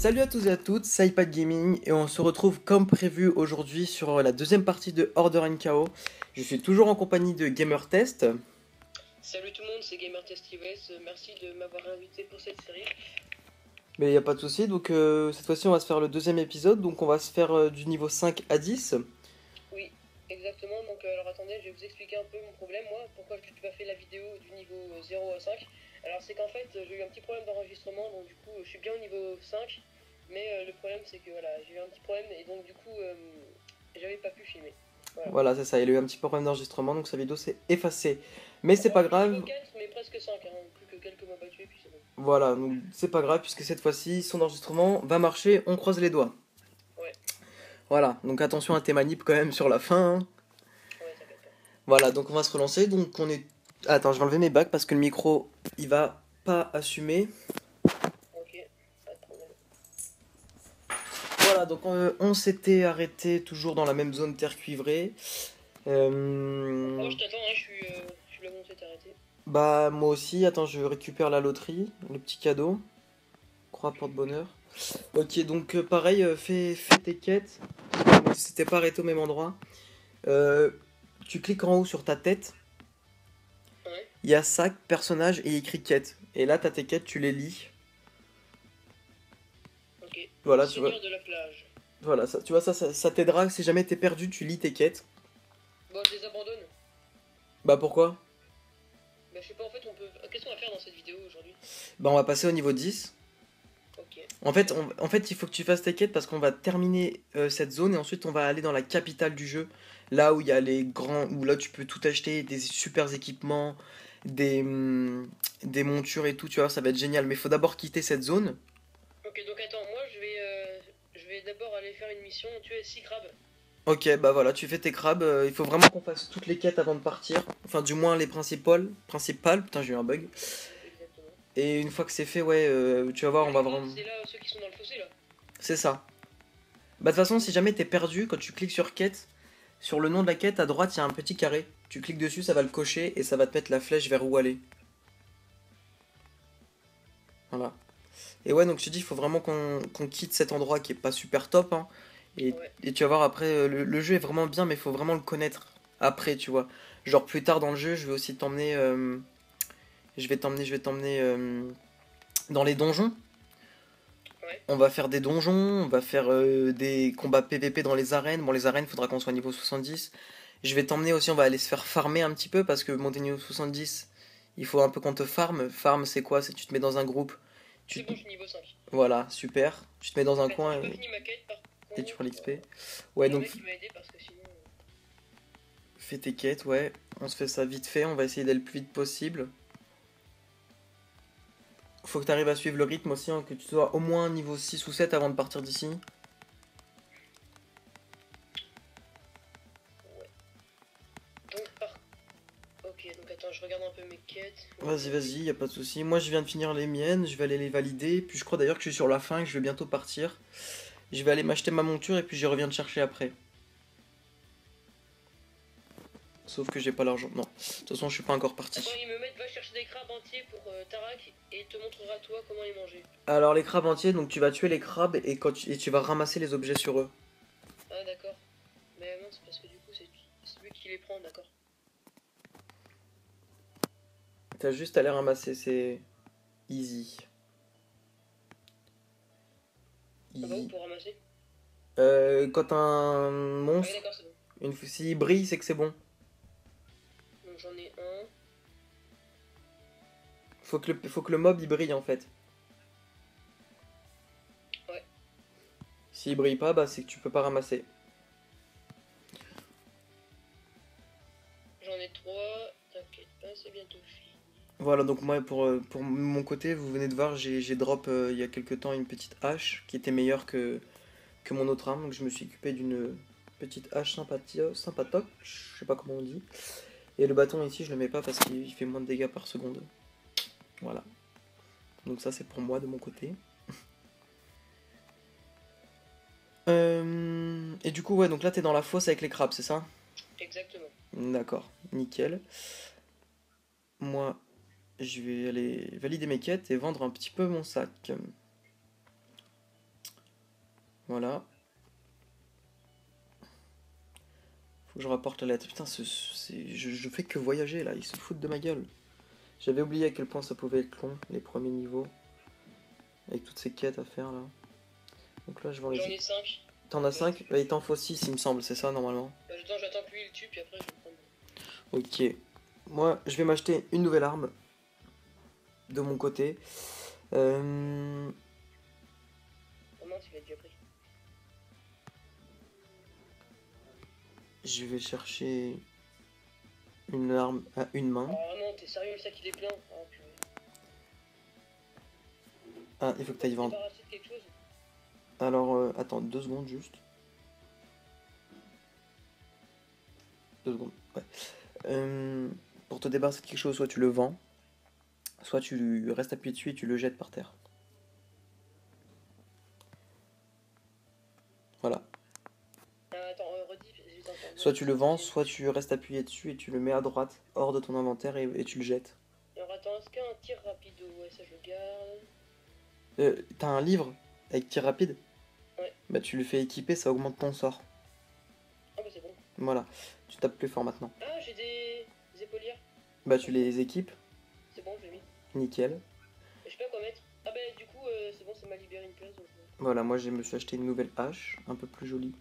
Salut à tous et à toutes, c'est iPad Gaming et on se retrouve comme prévu aujourd'hui sur la deuxième partie de Order KO. Je suis toujours en compagnie de GamerTest. Salut tout le monde, c'est GamerTestUS, merci de m'avoir invité pour cette série. Mais il n'y a pas de souci, donc cette fois-ci on va se faire le deuxième épisode, donc on va se faire du niveau 5 à 10. Oui, exactement, donc alors attendez, je vais vous expliquer un peu mon problème, moi, pourquoi je n'ai pas fait la vidéo du niveau 0 à 5. Alors c'est qu'en fait, j'ai eu un petit problème d'enregistrement, donc du coup je suis bien au niveau 5, mais le problème c'est que voilà, j'ai eu un petit problème et donc du coup j'avais pas pu filmer. Voilà, c'est ça, il a eu un petit problème d'enregistrement, donc sa vidéo s'est effacée. Mais c'est Moi pas je suis niveau grave, 4, mais presque 5, hein, plus que quelques mois battus et puis c'est bon. voilà, donc c'est pas grave puisque cette fois-ci son enregistrement va marcher, on croise les doigts. Ouais, Voilà, donc attention à tes manips quand même sur la fin, hein. ouais, t'inquiète pas. Voilà, donc on va se relancer. Donc on est. Attends, je vais enlever mes bacs parce que le micro il va pas assumer. Ok, pas de problème. Voilà, donc on s'était arrêté toujours dans la même zone terre cuivrée. Oh, je t'attends, hein, je suis là où on s'est arrêté. Bah, moi aussi. Attends, je récupère la loterie, le petit cadeau. Croix porte-bonheur. Ok, donc pareil, fais tes quêtes. C'était pas arrêté au même endroit. Euh, Tu cliques en haut sur ta tête. Ouais, Il y a sac, personnage et écrit quête. Et là, t'as tes quêtes, tu les lis. ok. Voilà, tu vois. Seigneur de la plage. Voilà, ça, tu vois, ça t'aidera. Si jamais t'es perdu, tu lis tes quêtes. Bon, je les abandonne. Bah pourquoi? Bah, je sais pas, en fait, on peut. Qu'est-ce qu'on va faire dans cette vidéo aujourd'hui? Bah on va passer au niveau 10. Ok. En fait, il faut que tu fasses tes quêtes parce qu'on va terminer cette zone et ensuite on va aller dans la capitale du jeu. Là où il y a les grands... Où là tu peux tout acheter, des super équipements, des montures et tout, tu vois, ça va être génial. Mais il faut d'abord quitter cette zone. Ok, donc attends, moi je vais d'abord aller faire une mission, tuer 6 crabes. Ok, bah voilà, tu fais tes crabes. Il faut vraiment qu'on fasse toutes les quêtes avant de partir. Enfin, du moins les principales. Principales. Putain, j'ai eu un bug. Exactement. Et une fois que c'est fait, ouais, tu vas voir, on Les va crabes, vraiment... c'est là ceux qui sont dans le fossé là. C'est ça. Bah de toute façon, si jamais t'es perdu, quand tu cliques sur quête, sur le nom de la quête, à droite, il y a un petit carré. Tu cliques dessus, ça va le cocher et ça va te mettre la flèche vers où aller. Voilà. Et ouais, donc je te dis, il faut vraiment qu'on quitte cet endroit qui est pas super top, hein. Ouais. Et tu vas voir après, le jeu est vraiment bien, mais il faut vraiment le connaître après, tu vois. Genre plus tard dans le jeu, je vais aussi t'emmener... je vais t'emmener dans les donjons. Ouais. On va faire des donjons, on va faire des combats PVP dans les arènes. Bon, les arènes, faudra qu'on soit niveau 70. Je vais t'emmener aussi, on va aller se faire farmer un petit peu parce que monter niveau 70, il faut un peu qu'on te farme. Farm, c'est quoi? C'est tu te mets dans un groupe. C'est Tu te- bon, je suis niveau 5. Voilà, super. Tu te mets dans un Attends, coin j'ai pas fini ma quête par et tu prends contre. l'XP. Ouais, donc J'aimerais qu'il m'aide parce que sinon. fais tes quêtes, ouais. On se fait ça vite fait, on va essayer d'aller le plus vite possible. Faut que tu arrives à suivre le rythme aussi, hein, que tu sois au moins niveau 6 ou 7 avant de partir d'ici. Ouais. Donc par. Ok, donc attends, je regarde un peu mes quêtes. Vas-y, vas-y, y a pas de souci. Moi, je viens de finir les miennes, je vais aller les valider. Puis je crois d'ailleurs que je suis sur la fin et que je vais bientôt partir. Je vais aller m'acheter ma monture et puis je reviens te chercher après. Sauf que j'ai pas l'argent. Non, de toute façon, je suis pas encore Attends, parti. ils me mettent va chercher des crabes entiers pour Tarak et il te montrera toi comment les manger. Alors, les crabes entiers, donc tu vas tuer les crabes et tu vas ramasser les objets sur eux. Ah, d'accord. Mais non, c'est parce que du coup, c'est lui qui les prend, d'accord. T'as juste à les ramasser, c'est easy. Ah bah où Easy. pour ramasser? Quand un Ah oui, monstre, d'accord, c'est bon. une fois s'il brille, c'est que c'est bon. Donc j'en ai un. Faut que le mob il brille en fait. Ouais. S'il brille pas, bah c'est que tu peux pas ramasser. J'en ai trois. T'inquiète pas, c'est bientôt fini. Voilà, donc moi pour mon côté, vous venez de voir, j'ai drop il y a quelque temps une petite hache qui était meilleure que mon autre arme. Donc je me suis occupé d'une petite hache sympatoche, je sais pas comment on dit. Et le bâton ici, je le mets pas parce qu'il fait moins de dégâts par seconde. Voilà. Donc ça c'est pour moi de mon côté. Et du coup, ouais, donc là t'es dans la fosse avec les crabes, c'est ça? Exactement. D'accord, nickel. Moi, je vais aller valider mes quêtes et vendre un petit peu mon sac. Voilà. Faut que je rapporte la lettre. Putain, je fais que voyager là, ils se foutent de ma gueule. J'avais oublié à quel point ça pouvait être long, les premiers niveaux. Avec toutes ces quêtes à faire là. Donc là, je vais J'en les... ai 5. T'en as 5? Bah, il t'en faut 6, il me semble, c'est ça normalement. J'attends que lui il tue, puis après je vais prendre. Ok. Moi, je vais m'acheter une nouvelle arme. De mon côté. Euh... Oh mince, il a déjà pris. Je vais chercher une arme à une main. Oh non, t'es sérieux, le sac il est plein. Oh purée. Ah, il faut que t'ailles vendre. Débarrasser de quelque chose? Alors, attends, 2 secondes juste. 2 secondes, ouais. Pour te débarrasser de quelque chose, soit tu le vends, soit tu restes appuyé dessus et tu le jettes par terre. Voilà. Attends, redis, j'ai pas entendu. Soit tu le vends, soit tu restes appuyé dessus et tu le mets à droite, hors de ton inventaire et tu le jettes. Alors attends, est-ce qu'il y a un tir rapide? Ouais, ça je le garde. T'as un livre avec tir rapide? Ouais. Bah tu le fais équiper, ça augmente ton sort. Ah bah c'est bon. Voilà, tu tapes plus fort maintenant. Ah, j'ai des épaulières. Bah tu les équipes, C'est bon, je l'ai mis. nickel. Et je sais pas quoi mettre. Ah bah du coup, c'est bon, ça m'a libéré une place. Donc... Voilà, moi je me suis acheté une nouvelle hache, un peu plus jolie.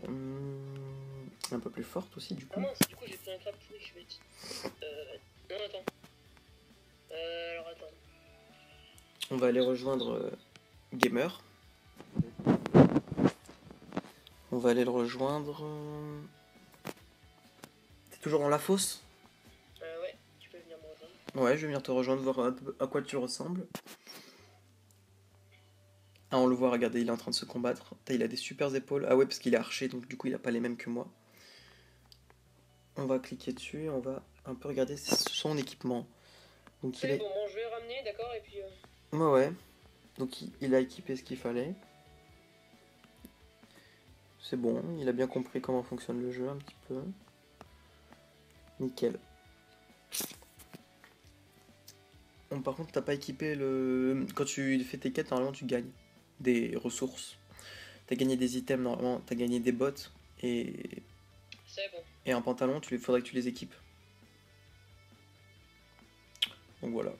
Un peu plus forte aussi du Ah coup. mince, du coup j'ai pris un crabe pourri, je vais être... Non, attends. Alors attends. On va aller rejoindre Gamer. On va aller le rejoindre. T'es toujours dans la fosse? Ouais, tu peux venir me rejoindre. Ouais, je vais venir te rejoindre, voir un peu à quoi tu ressembles. Ah, on le voit, regardez, il est en train de se combattre. Il a des super épaules. Ah ouais, parce qu'il est archer, donc du coup, il a pas les mêmes que moi. On va cliquer dessus et on va un peu regarder son équipement. Donc il C'est est... bon, je vais ramener, d'accord, et puis... Ouais, ouais. Donc il a équipé ce qu'il fallait. C'est bon, il a bien compris comment fonctionne le jeu un petit peu. Nickel. Bon, par contre, t'as pas équipé le... Quand tu fais tes quêtes, normalement, tu gagnes des ressources. T'as gagné des items, normalement, t'as gagné des bottes et... C'est bon. Et un pantalon, faudrait que tu les équipes. Donc voilà.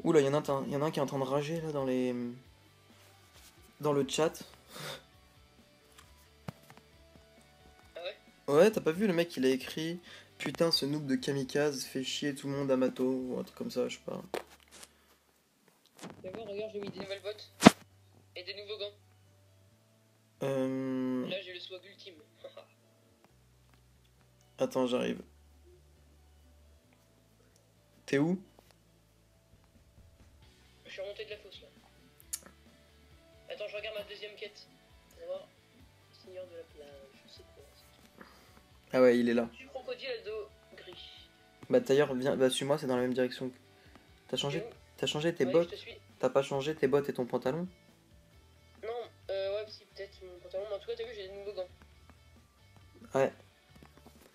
Oula, il y en a un qui est en train de rager là dans les... Dans le chat. Ah ouais? Ouais, t'as pas vu le mec, il a écrit putain, ce noob de kamikaze fait chier tout le monde à Mato ou un truc comme ça, je sais pas. D'abord, regarde, j'ai mis des nouvelles bottes. Et des nouveaux gants. Euh... Là, j'ai le swag ultime. Attends, j'arrive. T'es où? Je suis remonté de la fosse là. Attends, je regarde ma deuxième quête. On va voir. Seigneur de la plage, je sais quoi. Ah ouais, il est là. Du crocodile à dos gris. Bah d'ailleurs, viens, bah suis-moi, c'est dans la même direction. T'as Et changé, où? t'as changé tes Ouais, bottes? je te suis. T'as pas changé tes bottes et ton pantalon? Non, ouais, si, peut-être mon pantalon. Mais en tout cas, t'as vu, j'ai des nouveaux gants. Ouais.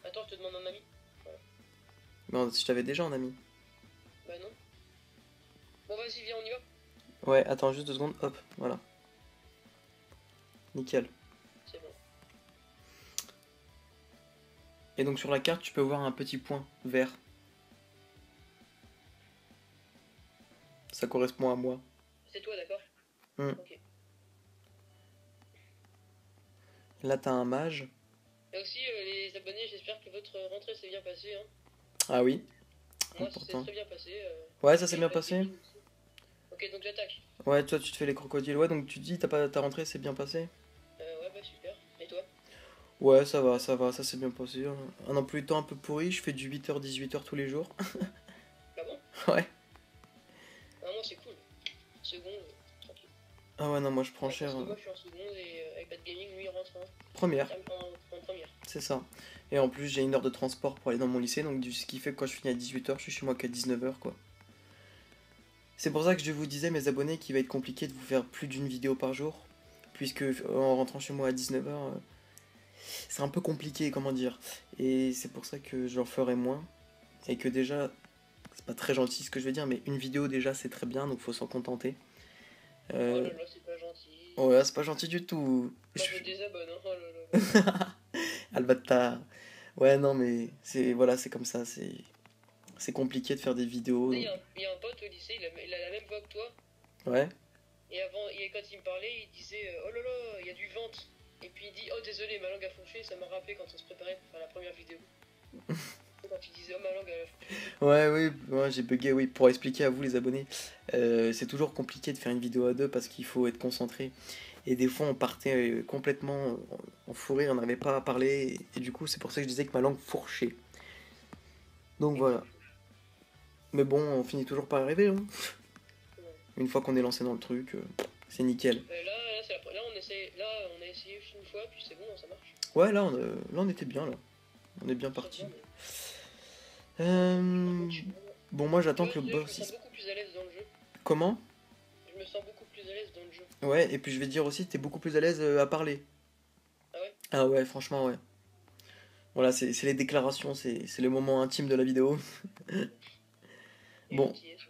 Attends, je te demande un ami. Non, je t'avais déjà en ami. Bah non. Bon, vas-y, viens, on y va. Ouais, attends juste 2 secondes, hop, voilà. Nickel. C'est bon. Et donc sur la carte, tu peux voir un petit point vert. Ça correspond à moi. C'est toi, d'accord? Ok. Là, t'as un mage. Et aussi, les abonnés, j'espère que votre rentrée s'est bien passée. Hein. Ah oui, Moi, ça s'est important. très bien passé. Ouais, ça s'est bien passé. Ok, donc j'attaque. Ouais, toi, tu te fais les crocodiles. Ouais, donc tu dis, ta rentrée s'est bien passée? Ouais, bah super. Et toi? Ouais, ça s'est bien passé. Un emploi du temps un peu pourri, je fais du 8h, 18h tous les jours. Ah bon? Ouais. Ah, moi, c'est cool. Seconde, tranquille. Ah ouais, non, moi je prends Ouais, cher. parce que moi, je suis en seconde et avec Bad Gaming, lui, il rentre Première, en première. c'est ça. Et en plus, j'ai une heure de transport pour aller dans mon lycée, donc ce qui fait que quand je finis à 18h, je suis chez moi qu'à 19h, quoi. C'est pour ça que je vous disais, mes abonnés, qu'il va être compliqué de vous faire plus d'une vidéo par jour. Puisque en rentrant chez moi à 19h, c'est un peu compliqué, comment dire. Et c'est pour ça que j'en ferai moins. Et que déjà, c'est pas très gentil ce que je vais dire, mais une vidéo déjà c'est très bien, donc faut s'en contenter. Oh Euh, là là, c'est pas gentil. ouais, c'est pas gentil du tout. Moi, je me désabonne, hein. Oh là là là là. Albatar. Ouais, non, mais c'est voilà, c'est comme ça. C'est compliqué de faire des vidéos. Tu sais, il y a un pote au lycée, il a la même voix que toi. Ouais. Et avant, quand il me parlait, il disait oh là là, il y a du ventre. Et puis il dit oh désolé, ma langue a fourché. Ça m'a rappelé quand on se préparait pour faire la première vidéo. Quand tu disais oh ma langue a fourché. Ouais, oui, ouais, j'ai bugué, oui. Pour expliquer à vous, les abonnés, c'est toujours compliqué de faire une vidéo à deux parce qu'il faut être concentré. Et des fois, on partait complètement en fou rire, on n'arrivait pas à parler. Et du coup, c'est pour ça que je disais que ma langue fourchait. Donc voilà. Mais bon, on finit toujours par arriver, hein. Ouais. Une fois qu'on est lancé dans le truc, c'est nickel. Là, on a essayé juste une fois, puis c'est bon, ça marche. Ouais, là, on était bien, là. On est bien Très parti. bien, mais Euh, Bon, moi, tu j'attends vois, que le je me boss... sens beaucoup plus à l'aise dans le jeu. Comment? Je me sens beaucoup plus à l'aise dans le jeu. Ouais, et puis je vais te dire aussi, t'es beaucoup plus à l'aise à parler. Ah ouais? Ah ouais, franchement, ouais. Voilà, c'est les déclarations, c'est le moment intime de la vidéo. Et Bon, gentillesse.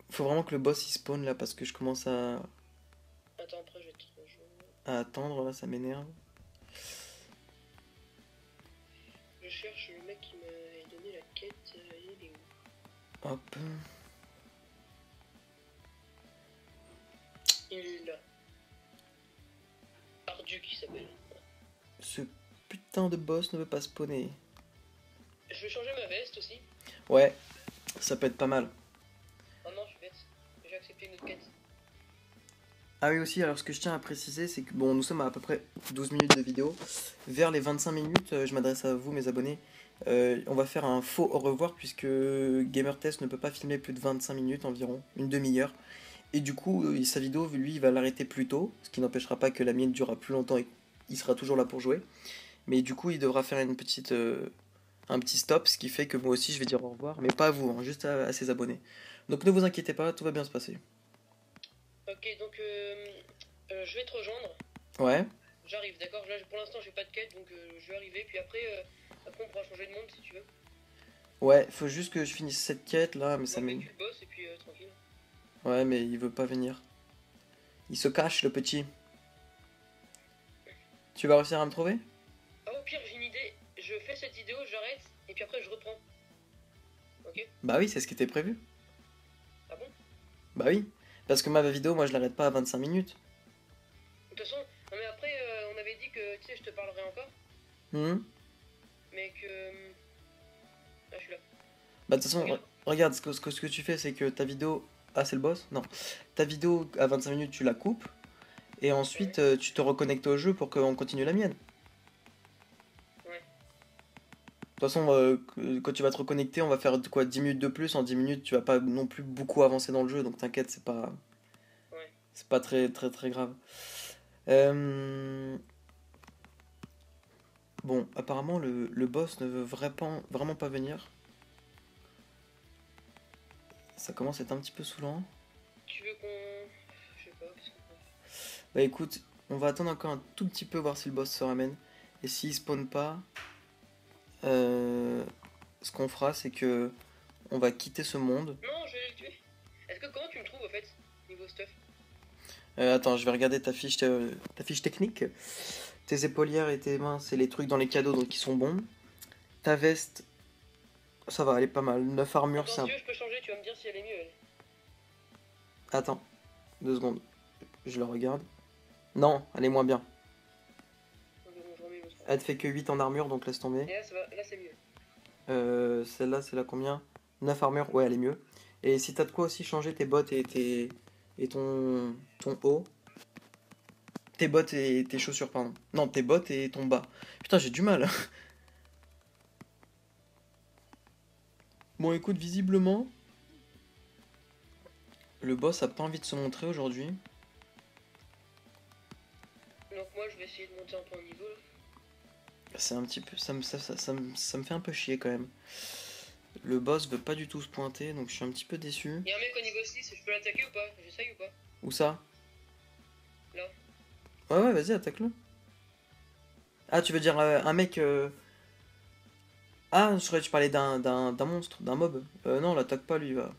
faut vraiment que le boss il spawn là parce que je commence Attends, après, je vais te rejoindre. à attendre, là, ça m'énerve. Je cherche le mec qui m'a donné la quête. Il est où? Hop. Il est là. Ardu qui s'appelle. Ce putain de boss ne veut pas spawner. Je vais changer ma veste aussi. Ouais, ça peut être pas mal. Oh non, je suis bête. J'ai accepté une autre quête. Ah oui aussi, alors ce que je tiens à préciser, c'est que bon, nous sommes à peu près 12 minutes de vidéo. Vers les 25 minutes, je m'adresse à vous, mes abonnés. On va faire un faux au revoir puisque GamerTest ne peut pas filmer plus de 25 minutes environ, une demi-heure. Et du coup, sa vidéo, lui, il va l'arrêter plus tôt, ce qui n'empêchera pas que la mienne durera plus longtemps et il sera toujours là pour jouer. Mais du coup, il devra faire un petit stop, ce qui fait que moi aussi, je vais dire au revoir, mais pas à vous, hein, juste à ses abonnés. Donc ne vous inquiétez pas, tout va bien se passer. Ok, donc je vais te rejoindre. Ouais, J'arrive, d'accord? Là, pour l'instant, j'ai pas de quête, donc je vais arriver. Puis après, on pourra changer de monde si tu veux. ouais, faut juste que je finisse cette quête là, mais ça Moi, fais m'énerve. que tu bosses et puis tranquille. Ouais, mais il veut pas venir. Il se cache, le petit. Tu vas réussir à me trouver? Ah, au pire, j'ai une idée. Je fais cette vidéo, j'arrête, et puis après, je reprends. Ok? Bah oui, c'est ce qui était prévu. Ah bon? Bah oui. Parce que ma vidéo, moi, je l'arrête pas à 25 minutes. De toute façon, non mais après, on avait dit que, tu sais, je te parlerai encore, Mhm. mais que... Ah, je suis là. Bah de toute façon, Regarde. regarde, ce que tu fais, c'est que ta vidéo... Ah, c'est le boss? Non. Ta vidéo à 25 minutes, tu la coupes. Et Ouais. ensuite, tu te reconnectes au jeu pour qu'on continue la mienne. Ouais. De toute façon, quand tu vas te reconnecter, on va faire quoi, 10 minutes de plus. En 10 minutes, tu vas pas non plus beaucoup avancer dans le jeu, donc t'inquiète, Ouais. c'est pas très très très grave. Euh, Bon, apparemment le boss ne veut vraiment pas venir. Ça commence à être un petit peu saoulant. Tu veux qu'on... Je sais pas, qu'est-ce qu'on peut... Bah écoute, on va attendre encore un tout petit peu voir si le boss se ramène. Et s'il spawn pas, euh, ce qu'on fera c'est que on va quitter ce monde. Non, je vais le tuer. Est-ce que comment tu me trouves, au fait, niveau stuff? Attends, je vais regarder ta fiche technique. Tes épaulières et tes mains, c'est les trucs dans les cadeaux donc qui sont bons. Ta veste, ça va, elle est pas mal. 9 armures, Attends, c'est si un... tu veux, je peux changer, tu vas me dire si elle est mieux, elle. Attends, 2 secondes. Je le regarde. Non, elle est moins bien. Ok, bon, je remets l'autre. Elle te fait que 8 en armure, donc laisse tomber. Et là, ça va, là, c'est mieux. Celle-là, c'est la combien? 9 armures, ouais, elle est mieux. Et si t'as de quoi aussi changer tes bottes et ton haut. Tes bottes et tes chaussures, pardon. Non, tes bottes et ton bas. Putain, j'ai du mal. Bon, écoute, visiblement, le boss a pas envie de se montrer aujourd'hui. Donc moi, je vais essayer de monter un peu en niveau, là. C'est un petit peu. Ça me fait un peu chier quand même. Le boss veut pas du tout se pointer, donc je suis un petit peu déçu. Y'a un mec au niveau 6, je peux l'attaquer ou pas? J'essaye ou pas? Où ça? Là. Ouais, ouais, vas-y, attaque-le. Ah, tu veux dire un mec. Ah, je croyais que tu parlais d'un monstre, d'un mob. Non, l'attaque pas lui, va.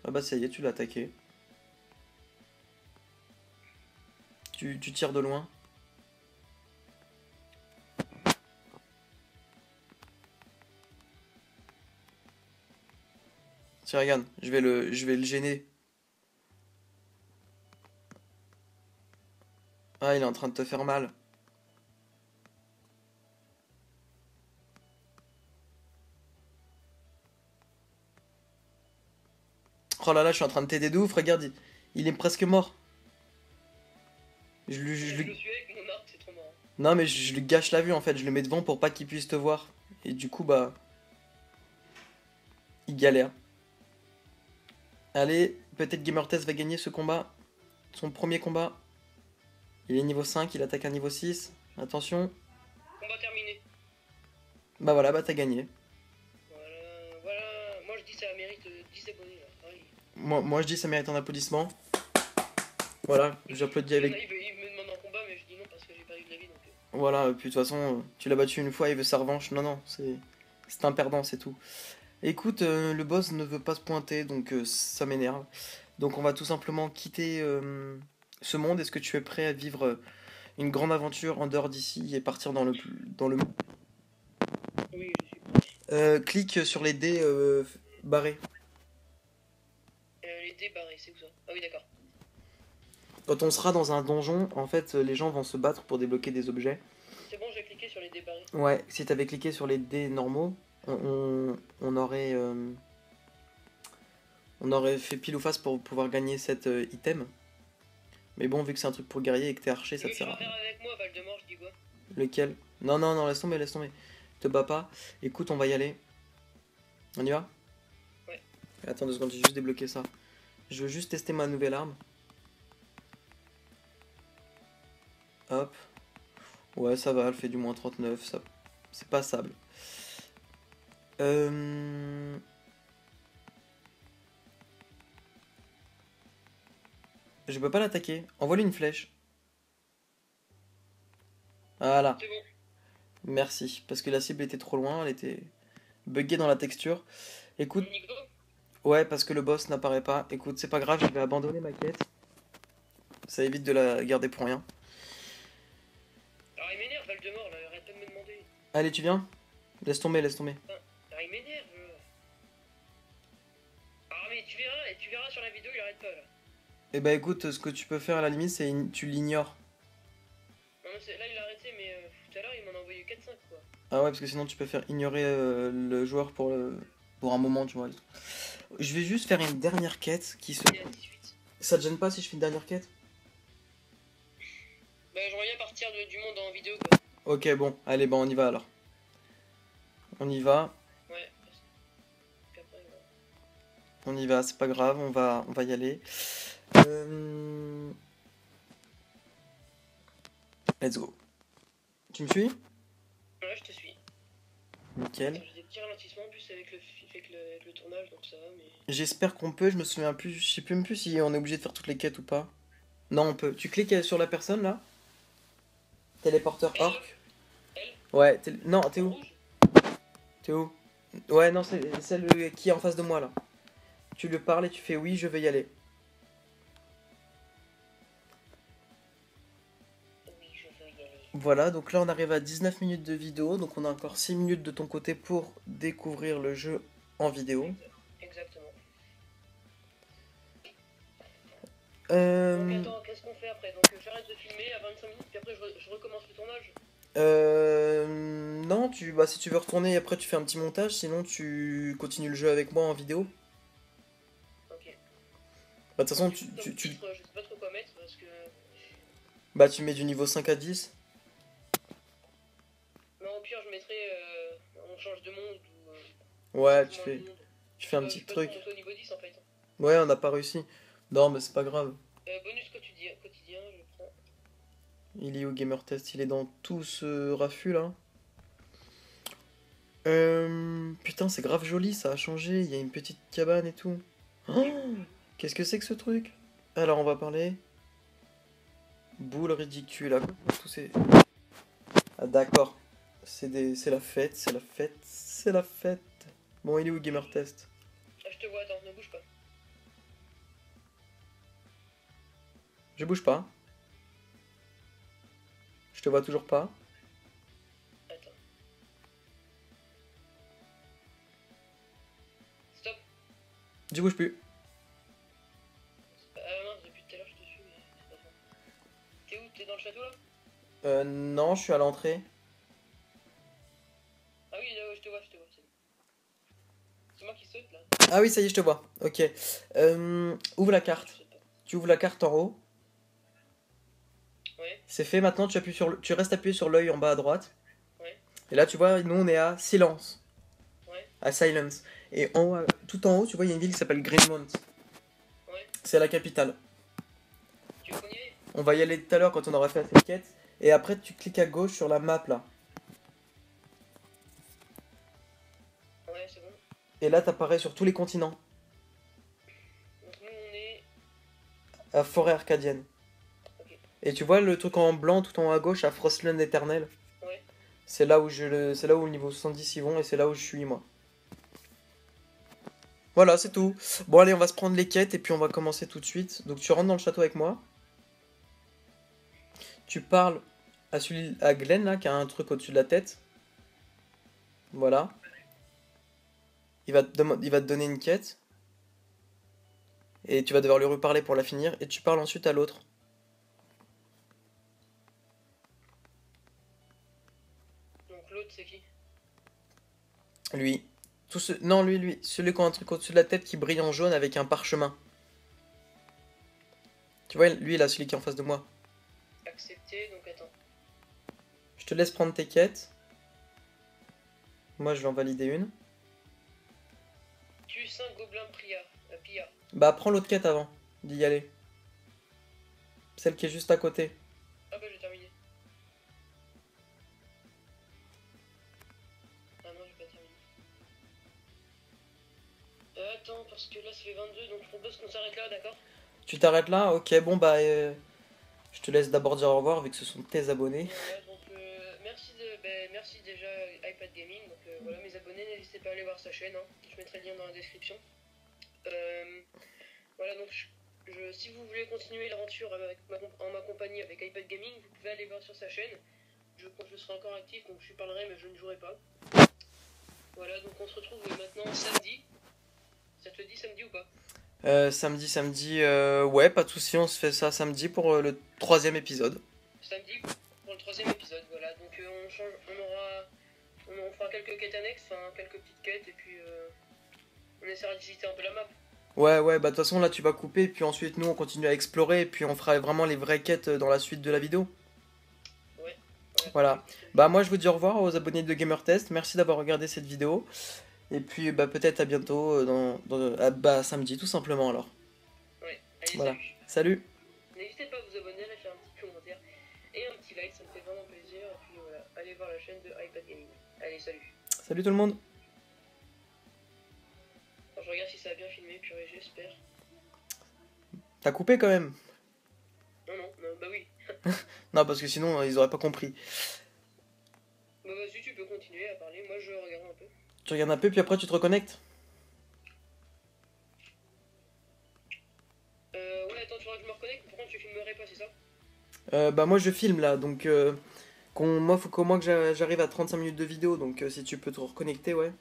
Ah bah ça y est, tu l'as attaqué. tu tires de loin. Tiens, regarde, je vais le gêner. Ah, il est en train de te faire mal. Oh là là, je suis en train de t'aider de ouf, regarde, il est presque mort. Je Je lui... le suis avec mon arc, c'est trop marrant. Non mais je lui gâche la vue en fait, je le mets devant pour pas qu'il puisse te voir. Et du coup bah, il galère. Allez, peut-être GamerTest va gagner ce combat. Son premier combat. Il est niveau 5, il attaque à niveau 6. Attention. Combat terminé. Bah voilà, bah t'as gagné. Voilà, voilà. Moi je dis ça mérite 10 abonnés là. Pareil. Moi je dis ça mérite un applaudissement. Voilà, j'applaudis avec... Il me demande un combat, mais je dis non parce que j'ai perdu de la vie donc. Voilà, puis de toute façon, tu l'as battu une fois, il veut sa revanche. Non, non, c'est un perdant, c'est tout. Écoute, le boss ne veut pas se pointer, donc ça m'énerve. Donc on va tout simplement quitter ce monde. Est-ce que tu es prêt à vivre une grande aventure en dehors d'ici et partir dans le... Oui, je suis prêt. Clique sur les dés barrés. Les dés barrés, c'est où ça? Ah oui, d'accord. Quand on sera dans un donjon, en fait, les gens vont se battre pour débloquer des objets. C'est bon, j'ai cliqué sur les dés barrés. Ouais, si t'avais cliqué sur les dés normaux, on aurait fait pile ou face pour pouvoir gagner cet item. Mais bon, vu que c'est un truc pour guerrier et que t'es archer, ça te sert à rien. faire avec moi, Valdemort, je dis quoi? Lequel? Non, non, non, laisse tomber, laisse tomber. Te bats pas. Écoute, on va y aller. On y va? Ouais. Attends 2 secondes, j'ai juste débloqué ça. Je veux juste tester ma nouvelle arme. Hop. Ouais, ça va, elle fait du moins 39, ça... c'est passable. Je peux pas l'attaquer. Envoie-lui une flèche. Voilà. C'est bon. Merci. Parce que la cible était trop loin, elle était buggée dans la texture. Écoute, Nico? ouais, parce que le boss n'apparaît pas. Écoute, c'est pas grave, je vais abandonner ma quête. Ça évite de la garder pour rien. Alors il m'énerve, Valdemort, là, arrête pas de me demander. Allez, tu viens? Laisse tomber, laisse tomber. Alors il m'énerve. Ah mais tu verras sur la vidéo, il arrête pas là. Eh bah écoute, ce que tu peux faire à la limite, c'est tu l'ignores. Non, là il a arrêté, mais tout à l'heure il m'en a envoyé 4-5 quoi. Ah ouais, parce que sinon tu peux faire ignorer le joueur pour un moment, tu vois. Je vais juste faire une dernière quête qui se... Il est à 18. Ça te gêne pas si je fais une dernière quête? Bah je reviens partir du monde en vidéo quoi. Ok, bon, allez, bah on y va alors. On y va, Ouais. Qu'après, on y va, c'est pas grave, on va y aller. Let's go. Tu me suis? ouais, je te suis. Nickel. J'ai des petits ralentissements en plus avec le tournage donc ça va mais. J'espère qu'on peut, je me souviens plus, je sais plus même plus si on est obligé de faire toutes les quêtes ou pas. Non, on peut. Tu cliques sur la personne là? Téléporteur Elle, orc? elle, Ouais, non, t'es où? rouge. T'es où? Ouais, non, c'est celle qui est en face de moi là. Tu lui parles et tu fais oui, je veux y aller. Oui, je veux y aller. Voilà, donc là on arrive à 19 minutes de vidéo, donc on a encore 6 minutes de ton côté pour découvrir le jeu en vidéo. Exactement. Euh... Donc attends, qu'est-ce qu'on fait après? Donc j'arrête de filmer à 25 minutes, puis après je recommence le tournage. Non, bah, si tu veux retourner, après tu fais un petit montage, sinon tu continues le jeu avec moi en vidéo. Ok. Bah, de toute façon, Du coup, comme titre, je sais pas trop quoi mettre parce que. bah, tu mets du niveau 5 à 10. Non, au pire, je mettrais. On change de monde ou. Ouais, changement de monde. tu fais un Je petit suis pas truc. trop monté au niveau 10 en fait. Ouais, on n'a pas réussi. Non, mais c'est pas grave. Bonus quotidien, je prends. Il est au Gamer Test, il est dans tout ce raffut là. Putain, c'est grave joli, ça a changé, il y a une petite cabane et tout. Oh, qu'est-ce que c'est que ce truc? Alors, on va parler. Boule ridicule. Tous ces... Ah, d'accord. C'est la fête, c'est la fête, c'est la fête. Bon, il est où Gamer Test? Ah, je te vois, attends, ne bouge pas. Je bouge pas. Je te vois toujours pas. Attends. Stop. Tu bouges plus. Ah mince, depuis tout à l'heure je te suis, mais c'est pas ça. T'es où? T'es dans le château là? Non, je suis à l'entrée. Ah oui, là, ouais, je te vois, c'est bon. C'est moi qui saute là. Ah oui, ça y est, je te vois. Ok. Ouvre la Je carte. saute pas. Tu ouvres la carte en haut. Ouais, C'est fait. Maintenant, tu appuies tu restes appuyé sur l'œil en bas à droite. ouais, Et là, tu vois, nous, on est à silence. ouais, À silence. Et en haut, tout en haut, tu vois, il y a une ville qui s'appelle Greenmount. ouais. C'est la capitale. Tu veux qu'on y aille? On va y aller tout à l'heure quand on aura fait cette quête. Et après, tu cliques à gauche sur la map là. Ouais, c'est bon. Et là, t'apparais sur tous les continents. Donc nous on est. À Forêt Arcadienne. Ok. Et tu vois le truc en blanc tout en haut à gauche à Frostland Éternel. Ouais. C'est là où c'est là où le niveau 70 ils vont et c'est là où je suis moi. Voilà, c'est tout. Bon allez, on va se prendre les quêtes et puis on va commencer tout de suite. Donc tu rentres dans le château avec moi. Tu parles à Glenn là qui a un truc au-dessus de la tête. Voilà. Il va te donner une quête. Et tu vas devoir lui reparler pour la finir. Et tu parles ensuite à l'autre. Donc l'autre c'est qui? Lui. Non, lui. Celui qui a un truc au-dessus de la tête qui brille en jaune avec un parchemin. Tu vois, lui là, celui qui est en face de moi. Accepté, donc attends. Je te laisse prendre tes quêtes. Moi, je vais en valider une. Tue 5 gobelins pillard. Bah, prends l'autre quête avant d'y aller. Celle qui est juste à côté. Ah bah j'ai terminé. Ah non, j'ai pas terminé. Attends, parce que là ça fait 22, donc je propose qu'on s'arrête là, d'accord? Tu t'arrêtes là? Ok, bon, bah, je te laisse d'abord dire au revoir vu que ce sont tes abonnés. Voilà, donc merci déjà iPad Gaming. Donc voilà, mes abonnés, n'hésitez pas à aller voir sa chaîne, hein. Je mettrai le lien dans la description. Voilà, donc si vous voulez continuer l'aventure en ma compagnie avec iPad Gaming, vous pouvez aller voir sur sa chaîne. Je serai encore actif, donc je parlerai, mais je ne jouerai pas. Voilà, donc on se retrouve maintenant samedi. Ça te dit samedi ou pas? Samedi, ouais, pas de souci, on se fait ça samedi pour le troisième épisode. Samedi pour le troisième épisode, voilà. Donc on fera quelques quêtes annexes, enfin quelques petites quêtes, et puis on essaiera de visiter un peu la map. Ouais, bah, de toute façon, là, tu vas couper, puis ensuite, nous, on continue à explorer, et puis on fera vraiment les vraies quêtes dans la suite de la vidéo. Ouais. Voilà. Bah, moi, je vous dis au revoir aux abonnés de GamerTest. Merci d'avoir regardé cette vidéo. Et puis, bah, peut-être à bientôt, bah, samedi, tout simplement, alors. Ouais, allez, Voilà. salut. Salut. N'hésitez pas à vous abonner, à lâcher un petit commentaire et un petit like, ça me fait vraiment plaisir. Et puis voilà, allez voir la chaîne de iPad Gaming. Allez, salut. Salut tout le monde. Alors, je regarde si ça a bien filmé, purée, j'espère. T'as coupé quand même? Non, bah oui. Non, parce que sinon, ils auraient pas compris. Bah vas-y, tu peux continuer à parler, moi je regarde un peu. Tu regardes un peu, puis après, tu te reconnectes. Ouais, attends, tu vois, je me reconnecte, par contre tu filmerais pas, c'est ça? Bah, moi, je filme là, donc moi, faut qu'au moins que j'arrive à 35 minutes de vidéo, donc si tu peux te reconnecter, ouais.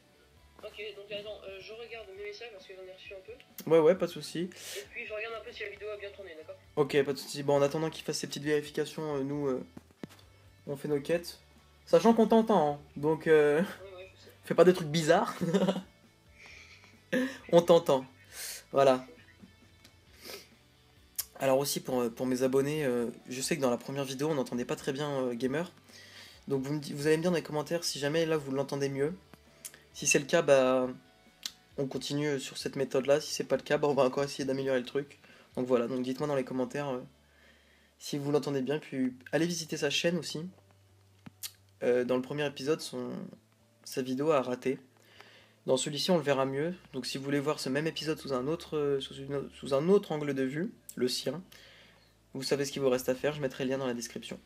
Ok, donc attends, je regarde mes messages parce que j'en ai reçu un peu. Ouais, pas de souci. Et puis je regarde un peu si la vidéo a bien tourné, d'accord? Ok, pas de souci. Bon, en attendant qu'il fasse ses petites vérifications, nous, on fait nos quêtes. Sachant qu'on t'entend, hein. Donc, Ouais, je sais. fais pas des trucs bizarres. On t'entend. Voilà. Alors aussi pour mes abonnés, je sais que dans la première vidéo on n'entendait pas très bien Gamer. Donc vous allez me dire dans les commentaires si jamais là vous l'entendez mieux. Si c'est le cas, bah on continue sur cette méthode là. Si c'est pas le cas, bah on va encore essayer d'améliorer le truc. Donc voilà, donc dites-moi dans les commentaires si vous l'entendez bien. Puis allez visiter sa chaîne aussi. Dans le premier épisode, sa vidéo a raté. Dans celui-ci on le verra mieux. Donc si vous voulez voir ce même épisode sous un autre, sous un autre angle de vue, le sien, vous savez ce qu'il vous reste à faire, je mettrai le lien dans la description.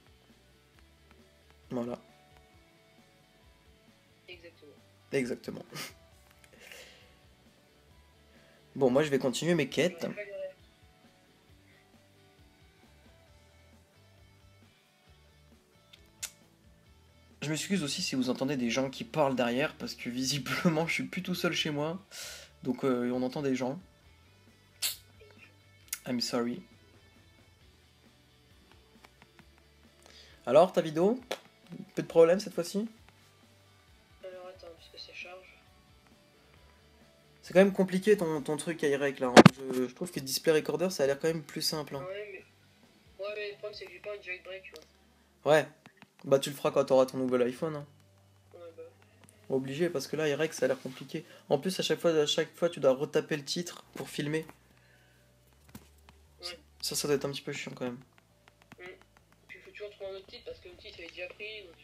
Voilà. Exactement. Bon, moi je vais continuer mes quêtes. Je m'excuse aussi si vous entendez des gens qui parlent derrière, parce que visiblement je suis plus tout seul chez moi. Donc on entend des gens. I'm sorry. Alors ta vidéo? Peu de problème cette fois-ci? Alors attends, parce que ça charge. C'est quand même compliqué ton truc Irek là, hein. Je trouve que Display Recorder ça a l'air quand même plus simple, hein. Ouais, mais le problème c'est que j'ai pas un jailbreak, tu vois. Ouais, bah tu le feras quand t'auras ton nouvel iPhone, hein. Ouais, bah. Obligé parce que là Irek ça a l'air compliqué. En plus à chaque fois tu dois retaper le titre pour filmer. Ouais. Ça doit être un petit peu chiant quand même. Puis il faut toujours trouver un autre titre parce que le titre il est déjà pris, donc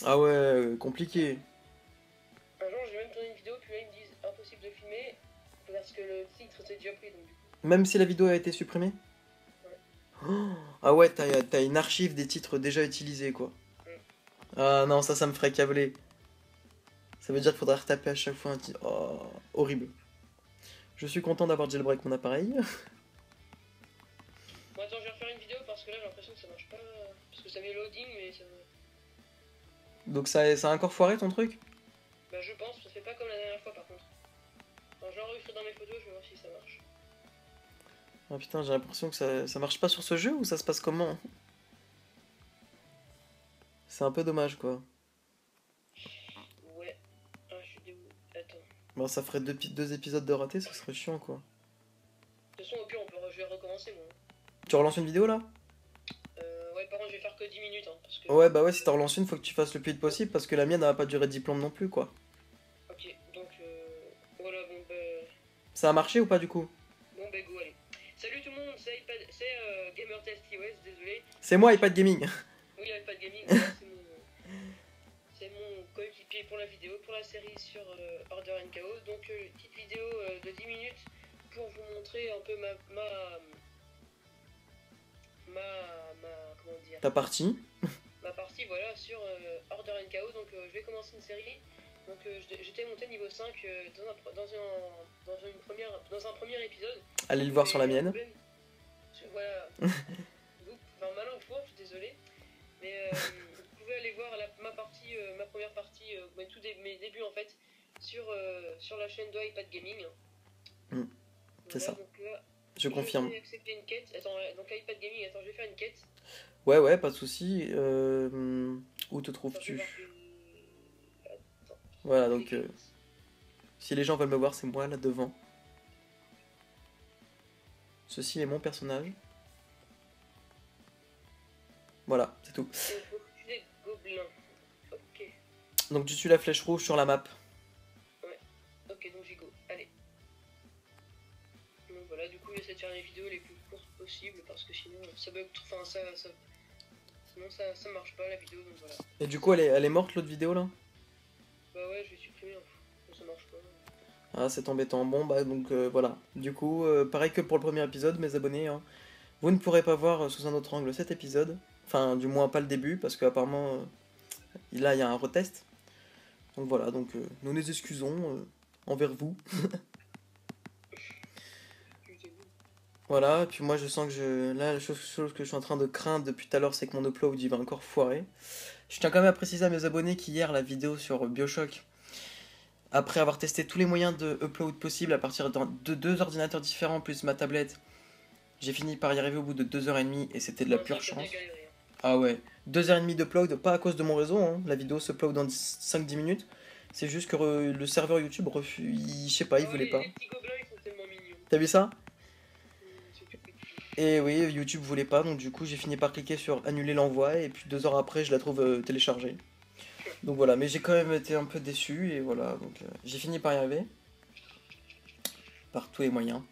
Ah ouais, compliqué. un jour j'ai même tourné une vidéo, puis là ils me disent impossible de filmer parce que le titre était déjà pris, donc du coup. Même si la vidéo a été supprimée? Ouais. Oh, ah ouais, t'as une archive des titres déjà utilisés quoi. Ah non, ça me ferait câbler. Ça veut dire qu'il faudra retaper à chaque fois un titre. Oh, horrible. Je suis content d'avoir jailbreak mon appareil. Bon, attends, je vais refaire une vidéo parce que là j'ai l'impression que ça marche pas. Parce que ça met loading, mais ça. Donc ça a encore foiré ton truc? Bah, je pense, ça fait pas comme la dernière fois par contre. Alors, j'enregistre dans mes photos, je vais voir si ça marche. Ah putain, j'ai l'impression que ça marche pas sur ce jeu ou ça se passe comment? C'est un peu dommage quoi. Ouais. Ah, je suis dégoûté. Attends. Bon, ça ferait deux épisodes de raté, ce serait chiant quoi. De toute façon, au pire, je vais recommencer moi. Tu relances une vidéo là? Ouais, par contre, je vais faire que 10 minutes. Hein, parce que... Ouais, bah ouais, si t'en relances une, faut que tu fasses le plus vite possible parce que la mienne n'a pas duré 10 plombes non plus quoi. Ok, donc voilà, bon bah. Ça a marché ou pas du coup? Bon bah, go, allez. Salut tout le monde, c'est GamerTestOS, désolé. C'est moi, iPad Gaming. Oui, iPad Gaming, voilà, c'est mon coéquipier pour la vidéo, pour la série sur Order and Chaos. Donc, petite vidéo de 10 minutes pour vous montrer un peu comment dire, Ta partie. ma partie, voilà, sur Order and Chaos. Donc, je vais commencer une série. Donc, j'étais monté niveau 5 dans un premier épisode. Allez le voir sur la mienne. Voilà. Enfin, malin ou fort, je suis désolé. Mais vous pouvez aller voir ma première partie, mes débuts en fait, sur la chaîne de iPad Gaming. C'est ça. Donc là, je confirme. Je vais accepter une quête. Attends, donc iPad Gaming, attends, je vais faire une quête. Ouais, pas de soucis. Où te trouves-tu? Voilà, donc si les gens veulent me voir, c'est moi là devant. Ceci est mon personnage. Voilà, c'est tout. Des gobelins. Ok. Donc tu suis la flèche rouge sur la map. Ouais. Ok, donc j'y go. Allez. Donc voilà, du coup j'essaie de faire les vidéos les plus courtes possibles parce que sinon ça bug. Enfin sinon ça marche pas la vidéo, donc voilà. Et du coup, elle est morte l'autre vidéo là? Bah ouais, je vais supprimer. Ça marche pas. Ah, c'est embêtant. Bon, bah donc voilà. Du coup, pareil que pour le premier épisode, mes abonnés, hein, vous ne pourrez pas voir sous un autre angle cet épisode. Enfin, du moins pas le début, parce qu'apparemment, là, il y a un retest. Donc voilà, donc nous nous excusons envers vous. Voilà, et puis moi je sens que là, la chose que je suis en train de craindre depuis tout à l'heure, c'est que mon upload il va encore foirer. Je tiens quand même à préciser à mes abonnés qu'hier, la vidéo sur Bioshock, après avoir testé tous les moyens de upload possibles à partir de deux ordinateurs différents plus ma tablette, j'ai fini par y arriver au bout de 2h30 et c'était de la pure chance. Ah ouais, 2h30 d'upload, pas à cause de mon réseau, hein. La vidéo se upload dans 5-10 minutes. C'est juste que le serveur YouTube je sais pas, il voulait pas. Les petits gobelins, ils sont tellement mignons. T'as vu ça? Et oui, YouTube voulait pas, donc du coup j'ai fini par cliquer sur annuler l'envoi et puis 2 heures après je la trouve téléchargée. Donc voilà, mais j'ai quand même été un peu déçu et voilà, donc j'ai fini par y arriver. Par tous les moyens.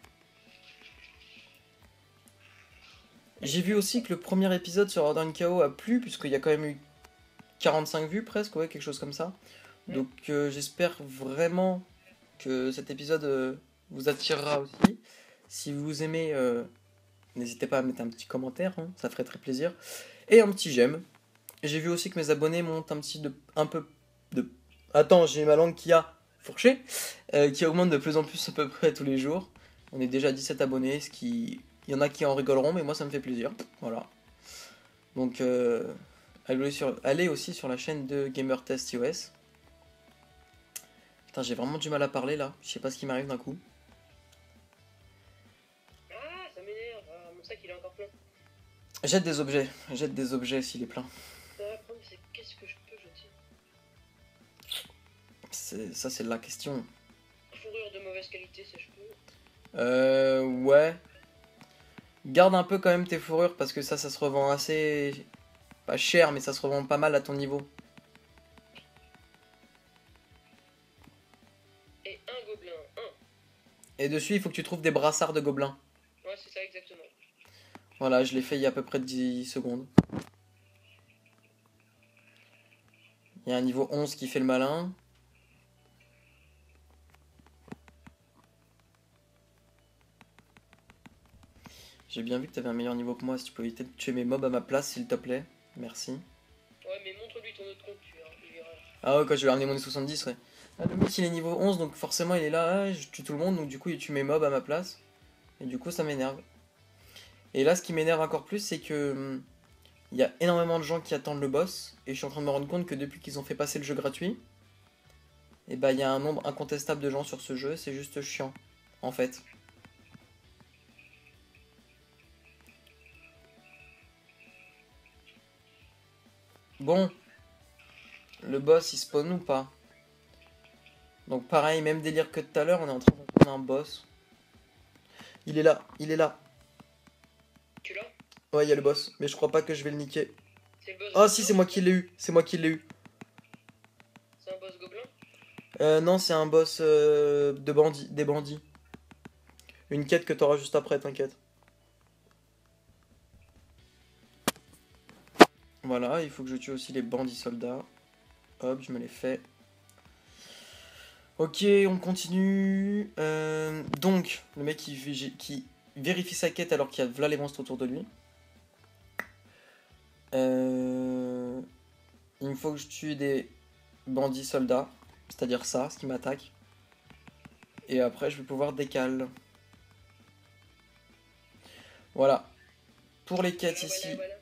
J'ai vu aussi que le premier épisode sur Order KO a plu, puisqu'il y a quand même eu 45 vues presque, ouais, quelque chose comme ça. Donc j'espère vraiment que cet épisode vous attirera aussi. Si vous aimez, n'hésitez pas à mettre un petit commentaire, hein, ça ferait très plaisir. Et un petit j'aime. J'ai vu aussi que mes abonnés montent un peu de... Attends, j'ai ma langue qui a fourché, qui augmente de plus en plus à peu près tous les jours. On est déjà à 17 abonnés, ce qui... Il y en a qui en rigoleront, mais moi ça me fait plaisir. Voilà. Donc, Allez aussi sur la chaîne de GamerTestUS. Putain, j'ai vraiment du mal à parler là. Je sais pas ce qui m'arrive d'un coup. Ah, ça m'énerve. Ah, mon sac il est encore plein. Jette des objets. Jette des objets s'il est plein. Le problème c'est qu'est-ce que je peux jeter? Ça, c'est la question. Fourrure de mauvaise qualité, ça je peux. Ouais. Garde un peu quand même tes fourrures parce que ça se revend assez... Pas cher, mais ça se revend pas mal à ton niveau. Et un gobelin, un. Et dessus, il faut que tu trouves des brassards de gobelins. Ouais, c'est ça exactement. Voilà, je l'ai fait il y a à peu près 10 secondes. Il y a un niveau 11 qui fait le malin. J'ai bien vu que tu avais un meilleur niveau que moi. Si tu peux éviter de tuer mes mobs à ma place, s'il te plaît. Merci. Ouais, mais montre-lui ton autre compte, tu verras, il verra. Ah ouais, quand je vais ramener mon 70, ouais. Ah, le mec, il est niveau 11, donc forcément, il est là. Ah, je tue tout le monde, donc du coup, il tue mes mobs à ma place. Et du coup, ça m'énerve. Et là, ce qui m'énerve encore plus, c'est que... il y a énormément de gens qui attendent le boss. Et je suis en train de me rendre compte que depuis qu'ils ont fait passer le jeu gratuit, et bah, il y a un nombre incontestable de gens sur ce jeu. C'est juste chiant, en fait. Bon, le boss il spawn ou pas? Donc pareil, même délire que tout à l'heure, on est en train de prendre un boss. Il est là, il est là. Tu l'as? Ouais, il y a le boss, mais je crois pas que je vais le niquer. C'est le boss Ah si, gobelin? c'est moi qui l'ai eu, c'est moi qui l'ai eu. C'est un boss gobelin? Non, c'est un boss de bandits, des bandits. Une quête que t'auras juste après, t'inquiète. Voilà, il faut que je tue aussi les bandits soldats. Hop, je me les fais. Ok, on continue. Donc, le mec qui vérifie sa quête alors qu'il y a là les monstres autour de lui. Il me faut que je tue des bandits soldats, c'est-à-dire ça, ce qui m'attaque. Et après, je vais pouvoir décaler. Voilà. Pour les quêtes Voilà, ici, voilà.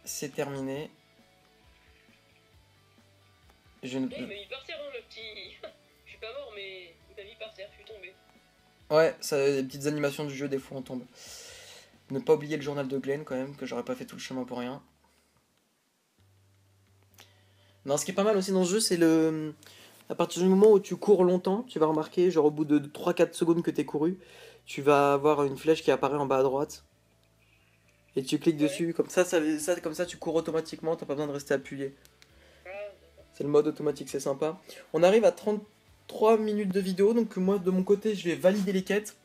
c'est terminé. Je ne Non, il peux... m'a mis par terre, hein, le petit. Je suis pas mort, mais il m'a mis par terre, je suis tombé. Ouais, ça, les petites animations du jeu, des fois on tombe. Ne pas oublier le journal de Glenn quand même, que j'aurais pas fait tout le chemin pour rien. Non, ce qui est pas mal aussi dans ce jeu, c'est le... À partir du moment où tu cours longtemps, tu vas remarquer, genre au bout de 3-4 secondes que t'es couru, tu vas avoir une flèche qui apparaît en bas à droite. Et tu cliques Ouais. dessus, comme comme ça tu cours automatiquement, t'as pas besoin de rester appuyé. Ah, d'accord. C'est le mode automatique, c'est sympa. On arrive à 33 minutes de vidéo, donc moi de mon côté je vais valider les quêtes.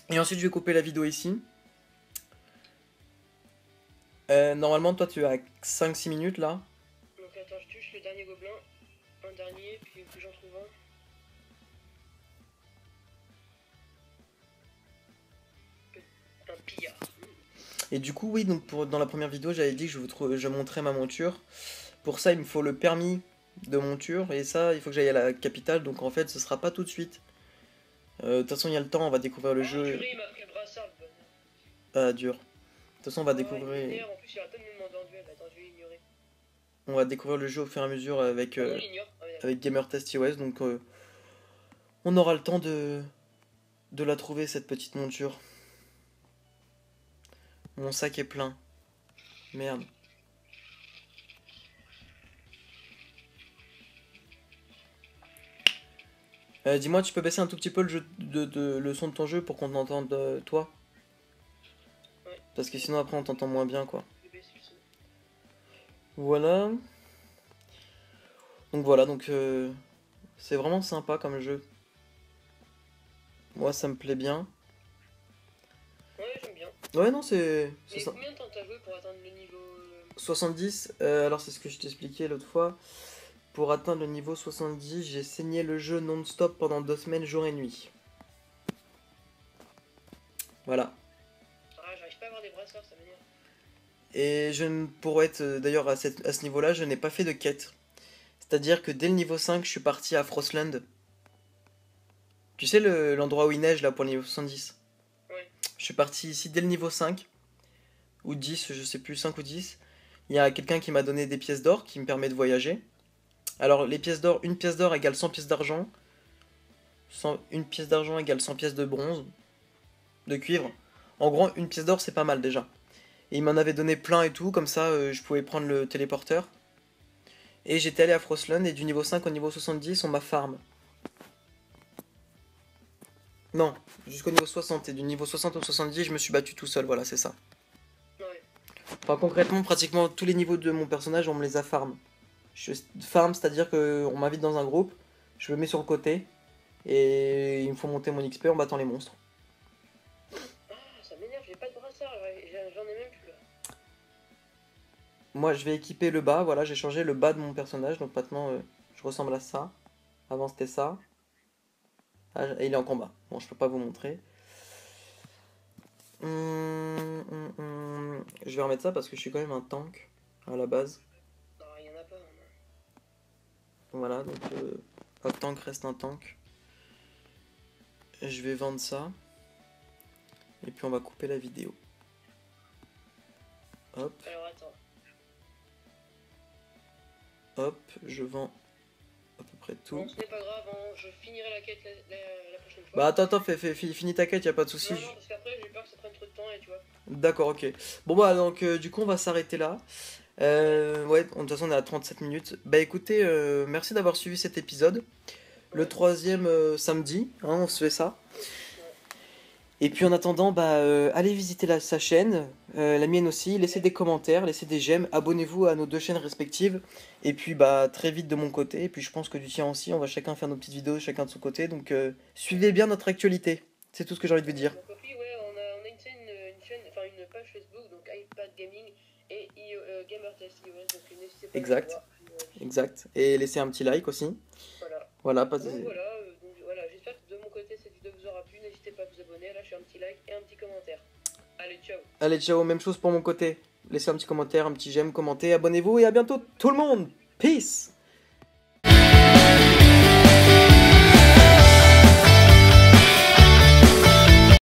Et ensuite je vais couper la vidéo ici. Normalement toi tu as 5-6 minutes là. Donc attends, je touche le dernier gobelin. Un dernier, puis que j'en trouve un. Un pillard. Et du coup oui, donc dans la première vidéo j'avais dit que je montrais ma monture. Pour ça il me faut le permis de monture, et ça il faut que j'aille à la capitale, donc en fait ce sera pas tout de suite. De toute façon il y a le temps, on va découvrir le jeu. Purée, il m'a pris le brassard, le bonhomme. Ah dur. De toute façon on va Il découvrir... m'énerve, en plus il arrête pas de me demander en duel. Attends, je vais l'ignorer. On va découvrir le jeu au fur et à mesure avec, Ah non, il ignore. Ah, ouais, d'accord. avec GamerTestUS, donc on aura le temps de la trouver cette petite monture. Mon sac est plein. Merde. Dis-moi, tu peux baisser un tout petit peu le son de ton jeu pour qu'on t'entende toi? Ouais. Parce que sinon après on t'entend moins bien quoi. Je vais baisser le son. Voilà. Donc voilà, donc c'est vraiment sympa comme jeu. Moi ça me plaît bien. Ouais, j'aime bien. Ouais non c'est Mais ça. combien de temps t'as joué pour atteindre le niveau 70, alors c'est ce que je t'expliquais l'autre fois. Pour atteindre le niveau 70, j'ai saigné le jeu non-stop pendant 2 semaines, jour et nuit. Voilà. Ah, j'arrive pas à avoir des brassards, ça m'énerve. Et je ne pourrais être, d'ailleurs, à ce niveau-là, je n'ai pas fait de quête. C'est-à-dire que dès le niveau 5, je suis parti à Frostland. Tu sais l'endroit où il neige là pour le niveau 70? Ouais. Je suis parti ici dès le niveau 5. Ou 10, je sais plus, 5 ou 10. Il y a quelqu'un qui m'a donné des pièces d'or qui me permet de voyager. Alors, les pièces d'or, une pièce d'or égale 100 pièces d'argent. Une pièce d'argent égale 100 pièces de bronze, de cuivre. En gros, une pièce d'or, c'est pas mal déjà. Et il m'en avait donné plein et tout, comme ça, je pouvais prendre le téléporteur. Et j'étais allé à Frostland, et du niveau 5 au niveau 70, on m'a farm. Non, jusqu'au niveau 60, et du niveau 60 au 70, je me suis battu tout seul, voilà, c'est ça. Ouais. Enfin, concrètement, pratiquement tous les niveaux de mon personnage, on me les a farm. Je farm, c'est-à-dire qu'on m'invite dans un groupe, je me mets sur le côté, et il me faut monter mon XP en battant les monstres. Ah, ça m'énerve, j'ai pas de brassard, j'en ai même plus là. Moi, je vais équiper le bas, voilà, j'ai changé le bas de mon personnage, donc maintenant, je ressemble à ça. Avant, c'était ça. Ah, et il est en combat. Bon, je peux pas vous montrer. Je vais remettre ça parce que je suis quand même un tank à la base. Non, il y en a pas. Voilà, donc un tank reste un tank. Je vais vendre ça. Et puis on va couper la vidéo. Hop, Alors attends. hop, je vends à peu près tout. Bon, ce n'est pas grave, hein, je finirai la quête la prochaine fois. Bah attends, finis ta quête, y a pas de souci. Non, parce qu'après j'ai peur que ça prenne trop de temps et tu vois. D'accord, ok. Bon bah donc du coup on va s'arrêter là. Ouais, de toute façon on est à 37 minutes. Bah écoutez, merci d'avoir suivi cet épisode. Le troisième samedi, hein, on se fait ça. Et puis en attendant, bah allez visiter sa chaîne, la mienne aussi, laissez des commentaires, laissez des j'aime, abonnez-vous à nos deux chaînes respectives. Et puis bah très vite de mon côté, et puis je pense que du tien aussi, on va chacun faire nos petites vidéos, chacun de son côté. Donc suivez bien notre actualité. C'est tout ce que j'ai envie de vous dire. Mon copie, ouais, on a une chaîne, enfin une page Facebook, donc iPad Gaming et GamerTest iOS, donc n'hésitez pas Exact. à aller voir. Exact. Et laissez un petit like aussi. Voilà. Voilà, pas Donc voilà, j'espère que de mon côté cette vidéo vous aura plu. N'hésitez pas à vous abonner, à lâcher un petit like et un petit commentaire. Allez, ciao. Allez, ciao, même chose pour mon côté. Laissez un petit commentaire, un petit j'aime, commentez, abonnez-vous et à bientôt tout le monde. Peace.